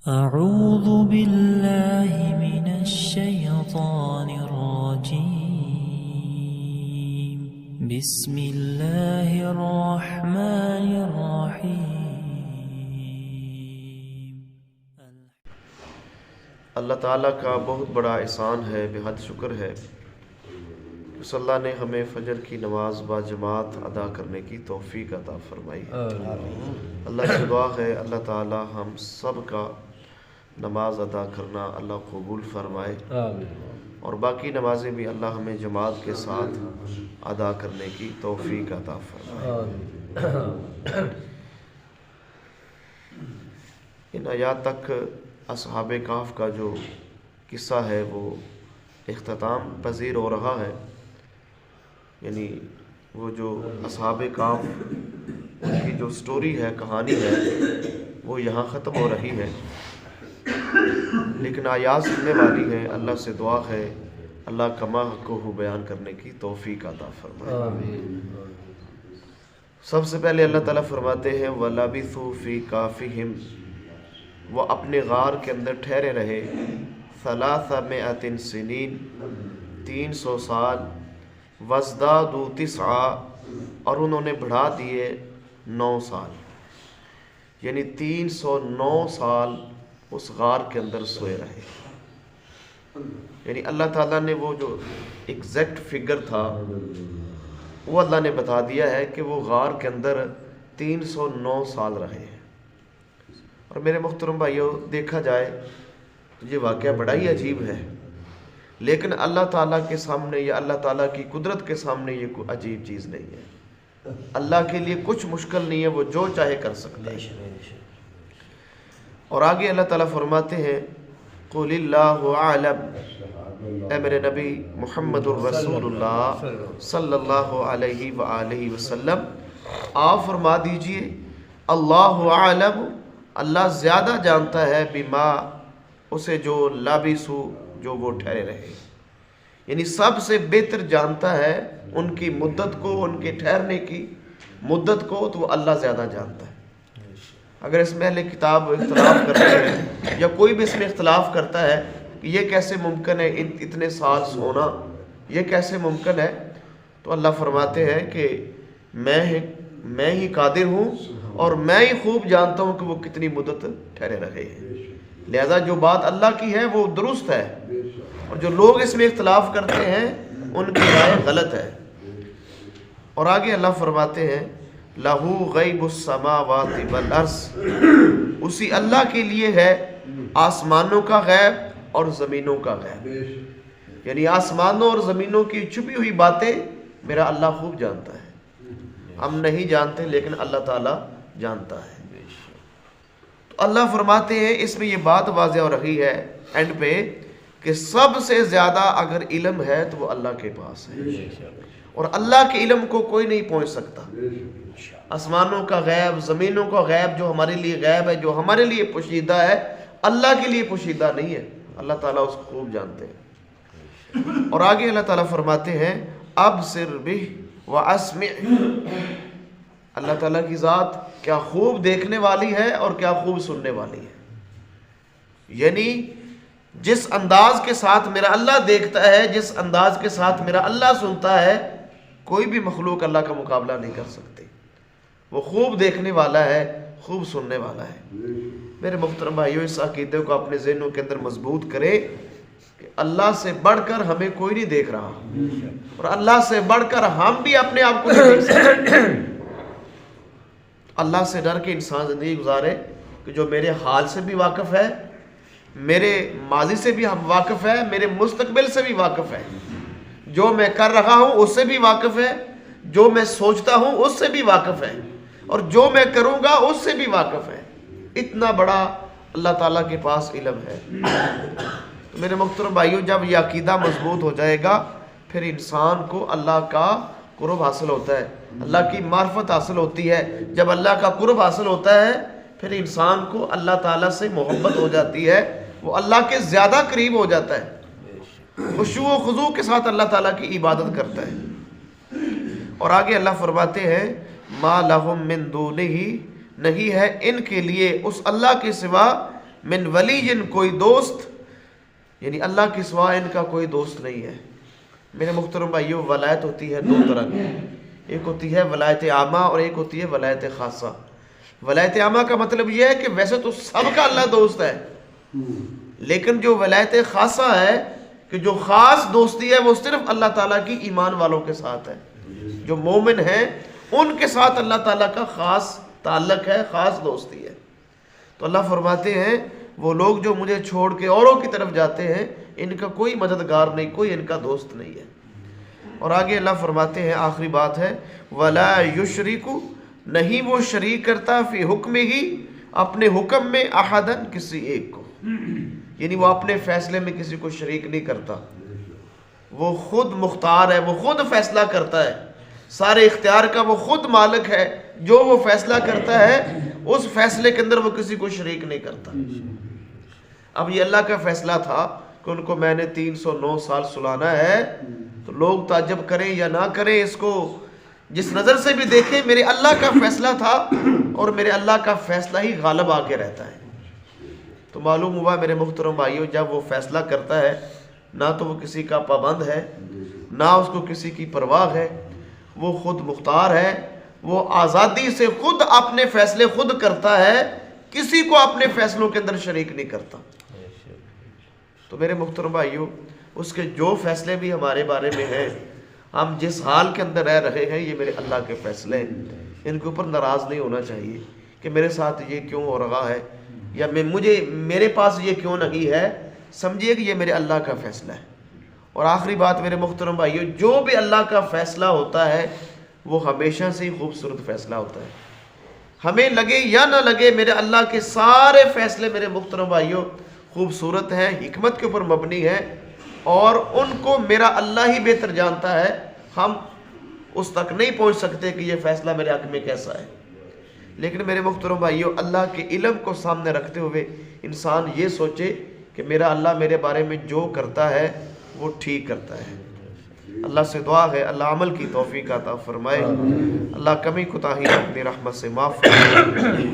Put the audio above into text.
أعوذ بالله من الشيطان الرجيم بسم الله الرحمن الرحيم اللہ تعالیٰ کا بہت بڑا احسان ہے، بے حد شکر ہے کہ اللہ نے ہمیں فجر کی نماز با جماعت ادا کرنے کی توفیق عطا فرمائی ہے۔ اللہ سے دعا ہے اللہ تعالیٰ ہم سب کا نماز ادا کرنا اللہ قبول فرمائے، اور باقی نمازیں بھی اللہ ہمیں جماعت کے ساتھ ادا کرنے کی توفیق عطا فرمائے۔ ان آیات تک اصحاب کہف کا جو قصہ ہے وہ اختتام پذیر ہو رہا ہے، یعنی وہ جو اصحاب کہف ان کی جو سٹوری ہے، کہانی ہے، وہ یہاں ختم ہو رہی ہے، لیکن آیات سننے والی ہیں۔ اللہ سے دعا ہے اللہ کما حق ہو بیان کرنے کی توفیق عطا فرمائے۔ سب سے پہلے اللہ تعالیٰ فرماتے ہیں وَلَبِثُوا فِي كَهْفِهِمْ، وہ اپنے غار کے اندر ٹھہرے رہے 300 سنین، 300 سال، وَازْدَادُوا 9، اور انہوں نے بڑھا دیے 9 سال، یعنی 309 سال اس غار کے اندر سوئے رہے۔ یعنی اللہ تعالیٰ نے وہ جو ایگزیکٹ فگر تھا وہ اللہ نے بتا دیا ہے کہ وہ غار کے اندر 309 سال رہے ہیں۔ اور میرے محترم بھائیوں، دیکھا جائے تو یہ واقعہ بڑا ہی عجیب ہے، لیکن اللہ تعالیٰ کے سامنے یا اللہ تعالیٰ کی قدرت کے سامنے یہ کوئی عجیب چیز نہیں ہے۔ اللہ کے لیے کچھ مشکل نہیں ہے، وہ جو چاہے کر سکتا ہے۔ اور آگے اللہ تعالیٰ فرماتے ہیں قُلِ اللَّهُ أَعْلَمُ، اے میرے نبی محمد الرسول اللہ صلی اللہ علیہ وآلہ وسلم، آپ فرما دیجئے اللہ اعلم، اللہ زیادہ جانتا ہے بما، اسے جو لابسو، جو وہ ٹھہرے رہے، یعنی سب سے بہتر جانتا ہے ان کی مدت کو، ان کے ٹھہرنے کی مدت کو، تو وہ اللہ زیادہ جانتا ہے۔ اگر اس میں اہل کتاب اختلاف کرتے ہیں یا کوئی بھی اس میں اختلاف کرتا ہے کہ یہ کیسے ممکن ہے اتنے سال سونا، یہ کیسے ممکن ہے، تو اللہ فرماتے ہیں کہ میں ہی قادر ہوں اور میں ہی خوب جانتا ہوں کہ وہ کتنی مدت ٹھہرے رہے ہیں، لہذا جو بات اللہ کی ہے وہ درست ہے، اور جو لوگ اس میں اختلاف کرتے ہیں ان کی رائے غلط ہے۔ اور آگے اللہ فرماتے ہیں لَهُ غَيْبُ السَّمَاوَاتِ وَالْأَرْضِ، اسی اللہ کے لیے ہے آسمانوں کا غیب اور زمینوں کا غیب، یعنی آسمانوں اور زمینوں کی چھپی ہوئی باتیں میرا اللہ خوب جانتا ہے، ہم نہیں جانتے لیکن اللہ تعالیٰ جانتا ہے۔ تو اللہ فرماتے ہیں اس میں یہ بات واضح ہو رہی ہے اینڈ پہ کہ سب سے زیادہ اگر علم ہے تو وہ اللہ کے پاس ہے، اور اللہ کے علم کو کوئی نہیں پہنچ سکتا۔ آسمانوں کا غیب، زمینوں کا غیب جو ہمارے لیے غیب ہے، جو ہمارے لیے پوشیدہ ہے، اللہ کے لیے پوشیدہ نہیں ہے، اللہ تعالیٰ اس کو خوب جانتے ہیں۔ اور آگے اللہ تعالیٰ فرماتے ہیں ابصر بہ واسمع، اللہ تعالیٰ کی ذات کیا خوب دیکھنے والی ہے اور کیا خوب سننے والی ہے، یعنی جس انداز کے ساتھ میرا اللہ دیکھتا ہے، جس انداز کے ساتھ میرا اللہ سنتا ہے، کوئی بھی مخلوق اللہ کا مقابلہ نہیں کر سکتے۔ وہ خوب دیکھنے والا ہے، خوب سننے والا ہے۔ میرے محترم بھائیوں، اس عقیدے کو اپنے ذہنوں کے اندر مضبوط کرے کہ اللہ سے بڑھ کر ہمیں کوئی نہیں دیکھ رہا، اور اللہ سے بڑھ کر ہم بھی اپنے آپ کو نہیں دیکھ سکتے۔ اللہ سے ڈر کے انسان زندگی گزارے کہ جو میرے حال سے بھی واقف ہے، میرے ماضی سے بھی ہم واقف ہے، میرے مستقبل سے بھی واقف ہے، جو میں کر رہا ہوں اس سے بھی واقف ہے، جو میں سوچتا ہوں اس سے بھی واقف ہے، اور جو میں کروں گا اس سے بھی واقف ہے۔ اتنا بڑا اللہ تعالیٰ کے پاس علم ہے۔ تو میرے محترم بھائیوں، جب یہ عقیدہ مضبوط ہو جائے گا پھر انسان کو اللہ کا قرب حاصل ہوتا ہے، اللہ کی معرفت حاصل ہوتی ہے۔ جب اللہ کا قرب حاصل ہوتا ہے پھر انسان کو اللہ تعالیٰ سے محبت ہو جاتی ہے، وہ اللہ کے زیادہ قریب ہو جاتا ہے، خشوع و خضوع کے ساتھ اللہ تعالیٰ کی عبادت کرتا ہے۔ اور آگے اللہ فرماتے ہیں ما لہم من دونہ، نہیں ہے ان کے لیے اس اللہ کے سوا من ولی کوئی دوست، یعنی اللہ کے سوا ان کا کوئی دوست نہیں ہے۔ میرے محترم بھائیو، ولایت ہوتی ہے دو طرح کی، ایک ہوتی ہے ولایت عامہ اور ایک ہوتی ہے ولایت خاصہ۔ ولایت عامہ کا مطلب یہ ہے کہ ویسے تو سب کا اللہ دوست ہے، لیکن جو ولایت خاصہ ہے کہ جو خاص دوستی ہے وہ صرف اللہ تعالیٰ کی ایمان والوں کے ساتھ ہے، جو مومن ہیں ان کے ساتھ اللہ تعالیٰ کا خاص تعلق ہے، خاص دوستی ہے۔ تو اللہ فرماتے ہیں وہ لوگ جو مجھے چھوڑ کے اوروں کی طرف جاتے ہیں ان کا کوئی مددگار نہیں، کوئی ان کا دوست نہیں ہے۔ اور آگے اللہ فرماتے ہیں، آخری بات ہے، وَلَا يُشْرِكُ، نہیں وہ شریک کرتا فی حکم ہی، اپنے حکم میں، احدن، کسی ایک کو، یعنی وہ اپنے فیصلے میں کسی کو شریک نہیں کرتا، وہ خود مختار ہے، وہ خود فیصلہ کرتا ہے، سارے اختیار کا وہ خود مالک ہے، جو وہ فیصلہ کرتا ہے اس فیصلے کے اندر وہ کسی کو شریک نہیں کرتا۔ اب یہ اللہ کا فیصلہ تھا کہ ان کو میں نے 309 سال سلانا ہے، تو لوگ تعجب کریں یا نہ کریں، اس کو جس نظر سے بھی دیکھیں، میرے اللہ کا فیصلہ تھا اور میرے اللہ کا فیصلہ ہی غالب آ کے رہتا ہے۔ تو معلوم ہوا میرے محترم بھائیوں، جب وہ فیصلہ کرتا ہے نہ تو وہ کسی کا پابند ہے، نہ اس کو کسی کی پرواہ ہے، وہ خود مختار ہے، وہ آزادی سے خود اپنے فیصلے خود کرتا ہے، کسی کو اپنے فیصلوں کے اندر شریک نہیں کرتا۔ تو میرے محترم بھائیوں، اس کے جو فیصلے بھی ہمارے بارے میں ہیں، ہم جس حال کے اندر رہ رہے ہیں، یہ میرے اللہ کے فیصلے ہیں، ان کے اوپر ناراض نہیں ہونا چاہیے کہ میرے ساتھ یہ کیوں ہو رہا ہے یا میرے پاس یہ کیوں نہیں ہے۔ سمجھیے کہ یہ میرے اللہ کا فیصلہ ہے۔ اور آخری بات میرے محترم بھائیوں، جو بھی اللہ کا فیصلہ ہوتا ہے وہ ہمیشہ سے ہی خوبصورت فیصلہ ہوتا ہے، ہمیں لگے یا نہ لگے، میرے اللہ کے سارے فیصلے میرے محترم بھائیوں خوبصورت ہیں، حکمت کے اوپر مبنی ہیں، اور ان کو میرا اللہ ہی بہتر جانتا ہے، ہم اس تک نہیں پہنچ سکتے کہ یہ فیصلہ میرے حق میں کیسا ہے۔ لیکن میرے محترم بھائیوں، اللہ کے علم کو سامنے رکھتے ہوئے انسان یہ سوچے کہ میرا اللہ میرے بارے میں جو کرتا ہے وہ ٹھیک کرتا ہے۔ اللہ سے دعا ہے اللہ عمل کی توفیق عطا فرمائے، اللہ کمی کوتاہی اپنی رحمت سے معاف فرمائے۔